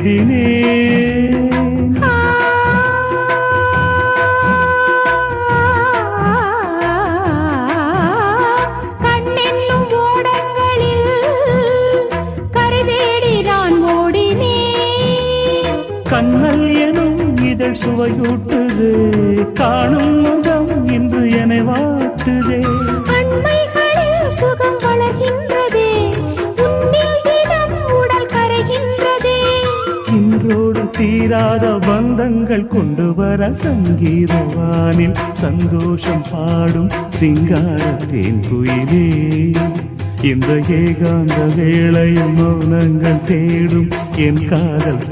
தேடினேன். கண்ணென்னும் ஓடங்களில் கரை தேடி நான் ஓடினேன். கண்ணல் எனும் இதழ் சுவையூட்டுது, காணும் முகம் இன்று என்னை வாட்டுதே. அண்மைகளில் சுகம் வளர்கின்றதே, உன்னில் தினம் உடல் கரைகின்றதே. இன்றோடு தீராத பந்தங்கள் கொண்டு வர சங்கீதவானில் சந்தோஷம் பாடும் சிங்கார தேன்குயிலே. இந்த ஏகாந்த வேளையில் மௌனங்கள் தேடும் என் காதல்